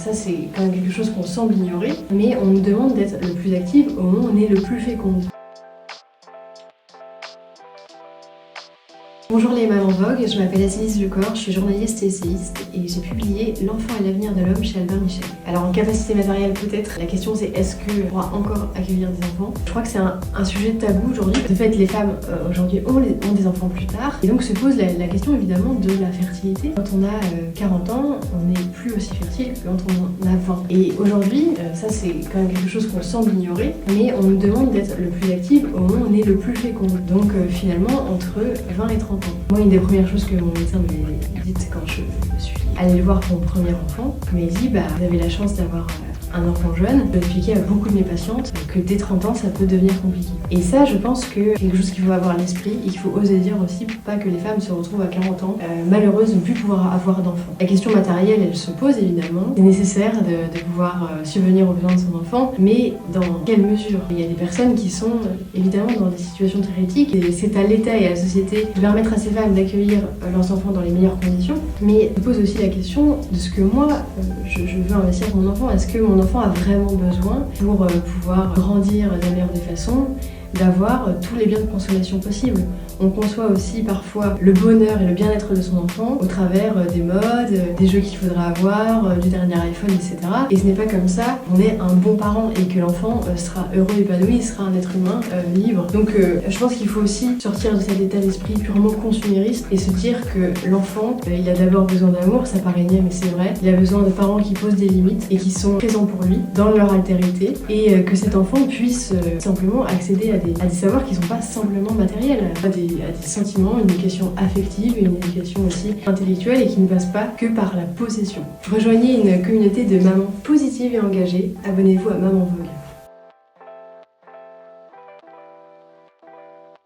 Ça c'est quand même quelque chose qu'on semble ignorer, mais on nous demande d'être le plus active au moment où on est le plus féconde. Bonjour les mamans Vogue, je m'appelle Aziz Lecor, je suis journaliste et essayiste et j'ai publié L'enfant et l'avenir de l'homme chez Albert Michel. Alors en capacité matérielle peut-être, la question c'est est-ce qu'on pourra encore accueillir des enfants? Je crois que c'est un sujet tabou aujourd'hui. De fait, les femmes aujourd'hui ont des enfants plus tard et donc se pose la question évidemment de la fertilité. Quand on a 40 ans, on n'est plus aussi fertile que quand on a 20. Et aujourd'hui, ça c'est quand même quelque chose qu'on semble ignorer, mais on nous demande d'être le plus active au moment où on est le plus féconde. Donc finalement entre 20 et 30 ans. Moi, une des premières choses que mon médecin m'a dites quand je suis allée le voir pour mon premier enfant, il m'a dit vous avez la chance d'avoir un enfant jeune. Je expliquais à beaucoup de mes patientes que dès 30 ans, ça peut devenir compliqué. Et ça, je pense que c'est quelque chose qu'il faut avoir à l'esprit et qu'il faut oser dire aussi pour pas que les femmes se retrouvent à 40 ans malheureuses de ne plus pouvoir avoir d'enfants. La question matérielle, elle se pose évidemment. C'est nécessaire de pouvoir subvenir aux besoins de son enfant, mais dans quelle mesure? Il y a des personnes qui sont évidemment dans des situations très critiques et c'est à l'État et à la société de permettre à ces femmes d'accueillir leurs enfants dans les meilleures conditions. Mais je pose aussi la question de ce que moi, je veux investir pour mon enfant. Est-ce que mon enfant a vraiment besoin pour pouvoir grandir de la meilleure des façons, d'avoir tous les biens de consommation possibles. On conçoit aussi parfois le bonheur et le bien-être de son enfant au travers des modes, des jeux qu'il faudra avoir, du dernier iPhone, etc. Et ce n'est pas comme ça qu'on est un bon parent et que l'enfant sera heureux, épanoui, il sera un être humain libre. Donc je pense qu'il faut aussi sortir de cet état d'esprit purement consumériste et se dire que l'enfant, il a d'abord besoin d'amour, ça paraît niais mais c'est vrai. Il a besoin de parents qui posent des limites et qui sont présents pour lui dans leur altérité et que cet enfant puisse simplement accéder à des savoirs qui ne sont pas simplement matériels, à des sentiments, une éducation affective, une éducation aussi intellectuelle et qui ne passe pas que par la possession. Rejoignez une communauté de mamans positives et engagées, abonnez-vous à Maman Vogue.